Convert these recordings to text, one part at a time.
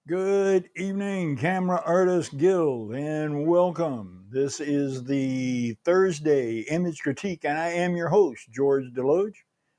Good evening, camera artist guild, and welcome. This is the Thursday image critique, and I am your host, George DeLoache.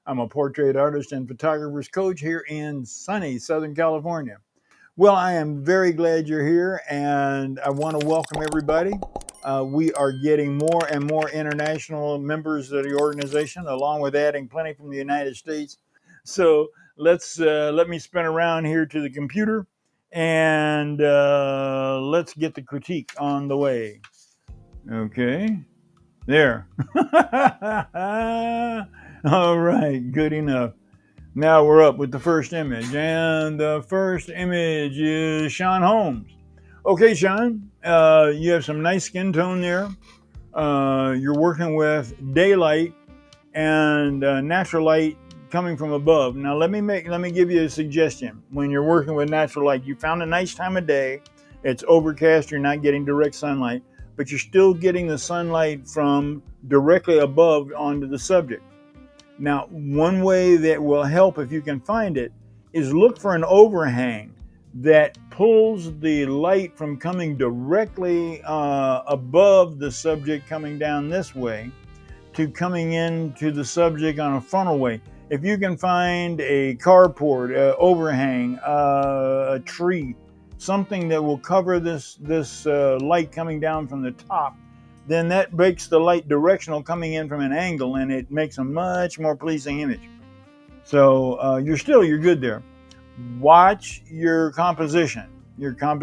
I'm a portrait artist and photographer's coach here in sunny Southern California. Well, I am very glad you're here, and I want to welcome everybody. We are getting more and more international members of the organization, along with adding plenty from the United States. So let me spin around here to the computer, and let's get the critique on the way. Okay, there. All right, good enough. Now we're up with the first image, and the first image is Sean Holmes. Okay, Sean, you have some nice skin tone there. You're working with daylight and natural light coming from above. Now let me give you a suggestion. When you're working with natural light, you found a nice time of day. It's overcast. You're not getting direct sunlight, but you're still getting the sunlight from directly above onto the subject. Now, one way that will help, if you can find it, is look for an overhang that pulls the light from coming directly above the subject coming down this way to coming into the subject on a frontal way. If you can find a carport, overhang, a tree, something that will cover this light coming down from the top, then that makes the light directional coming in from an angle, and it makes a much more pleasing image. So you're good there. Watch your composition. You've dropped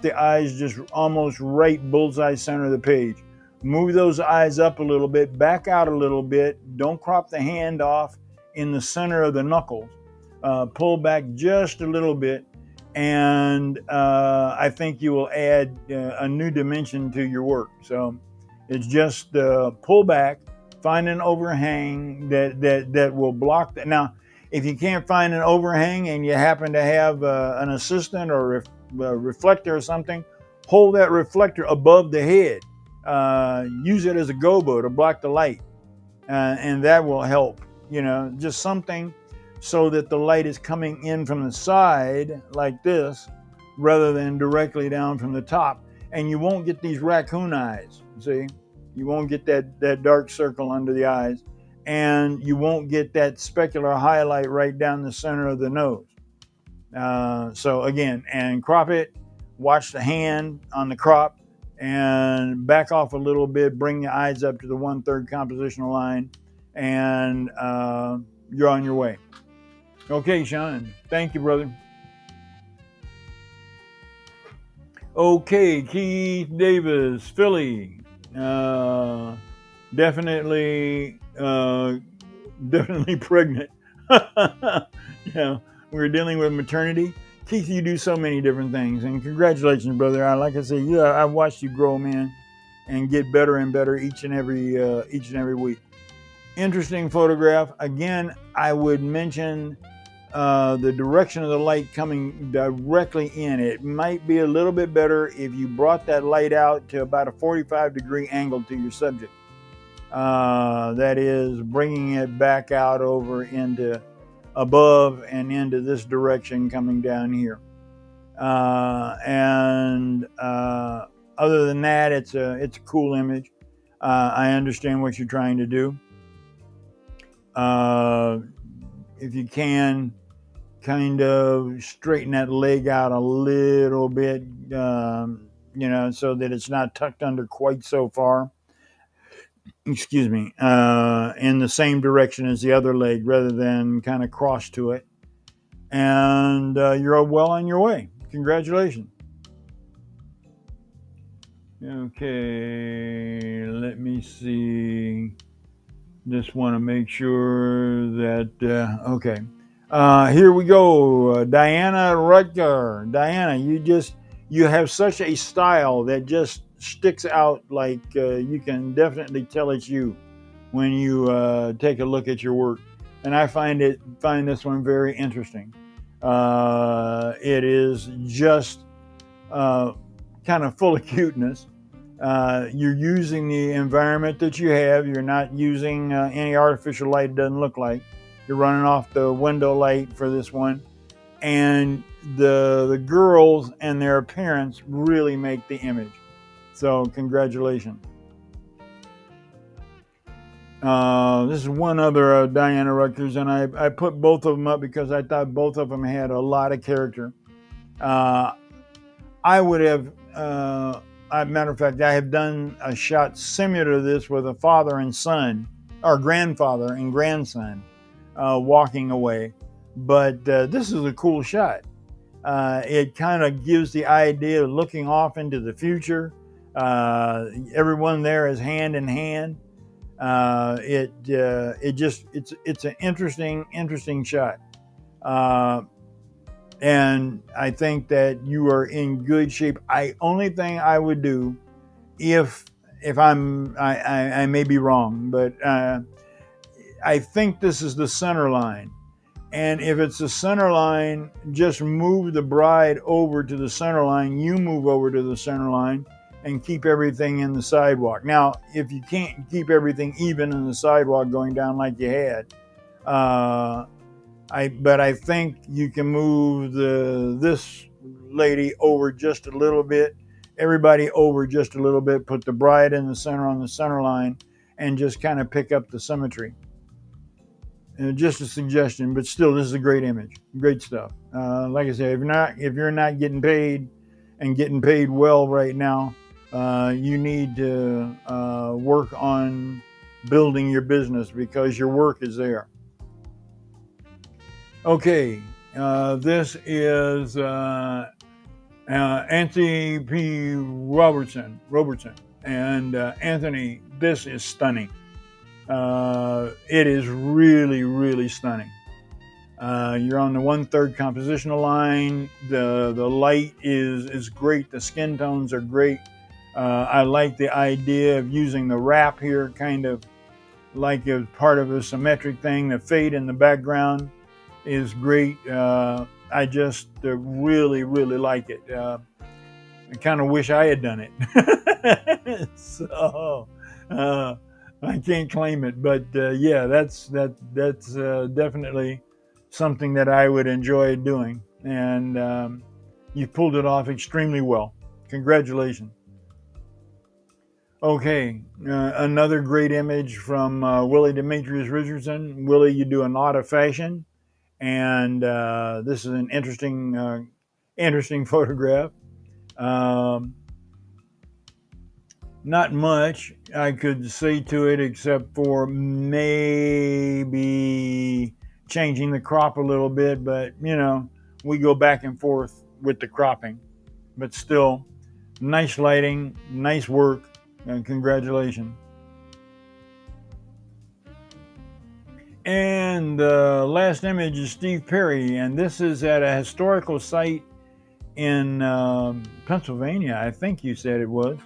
the eyes just almost right bullseye center of the page. Move those eyes up a little bit, back out a little bit. Don't crop the hand off in the center of the knuckles. Pull back just a little bit, and I think you will add a new dimension to your work. So it's just pull back, find an overhang that will block that. Now, if you can't find an overhang and you happen to have an assistant or a reflector or something, hold that reflector above the head. Use it as a gobo to block the light, and that will help. Just something so that the light is coming in from the side like this rather than directly down from the top, and you won't get these raccoon eyes. See, you won't get that dark circle under the eyes, and you won't get that specular highlight right down the center of the nose. So again, and crop it, watch the hand on the crop, and back off a little bit, bring the eyes up to the 1/3 compositional line, and you're on your way. Okay, Sean, thank you, brother. Okay, Keith Davis, Philly. Definitely pregnant. We're dealing with maternity. Keith, you do so many different things, and congratulations, brother. Like I said, I've watched you grow, man, and get better and better each and every week. Interesting photograph. Again, I would mention the direction of the light coming directly in. It might be a little bit better if you brought that light out to about a 45-degree angle to your subject. That is, bringing it back out over into above and into this direction coming down here. Other than that, it's a cool image. I understand what you're trying to do. If you can kind of straighten that leg out a little bit, so that it's not tucked under quite so far. Excuse me, in the same direction as the other leg rather than kind of cross to it. And you're well on your way. Congratulations. Okay, let me see. Just want to make sure that, okay. Here we go. Diana Rutger. Diana, you have such a style that just sticks out, like you can definitely tell it's you when you take a look at your work. And I find this one very interesting. It is just kind of full of cuteness. You're using the environment that you have. You're not using any artificial light. It doesn't look like. You're running off the window light for this one. and the girls and their appearance really make the image. So congratulations. This is one other Diana Rutgers, and I put both of them up because I thought both of them had a lot of character. I would have, as a matter of fact, I have done a shot similar to this with a father and son, or grandfather and grandson, walking away. But this is a cool shot. It kind of gives the idea of looking off into the future. Everyone there is hand in hand. It's an interesting shot. And I think that you are in good shape. Only thing I would do, if I may be wrong, but I think this is the center line. And if it's the center line, just move the bride over to the center line. You move over to the center line and keep everything in the sidewalk. Now, if you can't keep everything even in the sidewalk going down like you had, but I think you can move this lady over just a little bit, everybody over just a little bit, put the bride in the center on the center line, and just kind of pick up the symmetry. Just a suggestion, but still, this is a great image, great stuff. Like I said, if you're not getting paid and getting paid well right now, you need to work on building your business because your work is there. Okay, this is Anthony P. Robertson, and Anthony, this is stunning. It is really stunning. You're on the 1/3 compositional line. The light is great. The skin tones are great. I like the idea of using the wrap here, kind of like as part of a symmetric thing. The fade in the background is great. I just really like it. I kind of wish I had done it. So. I can't claim it, but yeah, that's definitely something that I would enjoy doing, and you pulled it off extremely well. Congratulations. Okay, another great image from Willie Demetrius Richardson. Willie, you do a lot of fashion, and this is an interesting photograph. Not much I could say to it except for maybe changing the crop a little bit, but we go back and forth with the cropping. But still, nice lighting, nice work, and congratulations. And the last image is Steve Perry, and this is at a historical site in Pennsylvania, I think you said it was.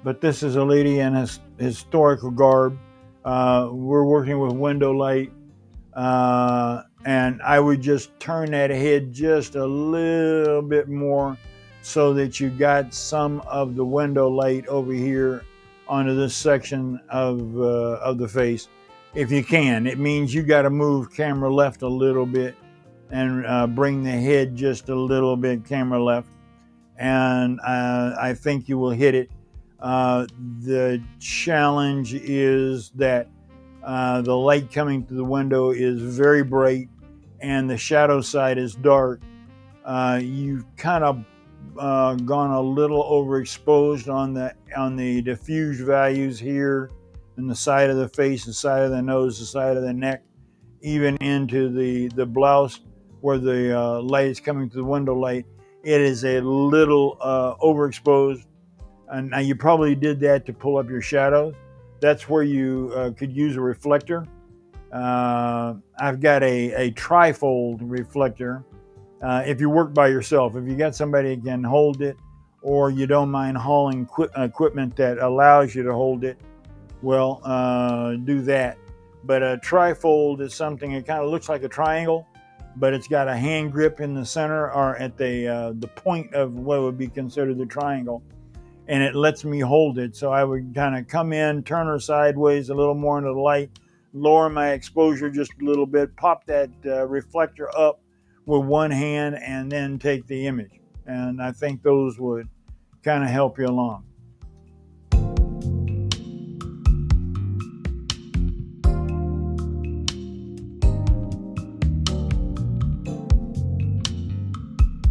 But this is a lady in historical garb. We're working with window light, and I would just turn that head just a little bit more so that you got some of the window light over here onto this section of the face. If you can, it means you got to move camera left a little bit and bring the head just a little bit camera left, and I think you will hit it. The challenge is that the light coming through the window is very bright and the shadow side is dark. You've kind of gone a little overexposed on the diffuse values here in the side of the face, the side of the nose, the side of the neck, even into the blouse where the light is coming through the window light. It is a little overexposed. And now you probably did that to pull up your shadows. That's where you could use a reflector. I've got a trifold reflector. If you work by yourself, if you got somebody that can hold it, or you don't mind hauling equipment that allows you to hold it, well, do that. But a trifold is something that kind of looks like a triangle, but it's got a hand grip in the center or at the point of what would be considered the triangle. And it lets me hold it. So I would kind of come in, turn her sideways a little more into the light, lower my exposure just a little bit, pop that reflector up with one hand and then take the image. And I think those would kind of help you along.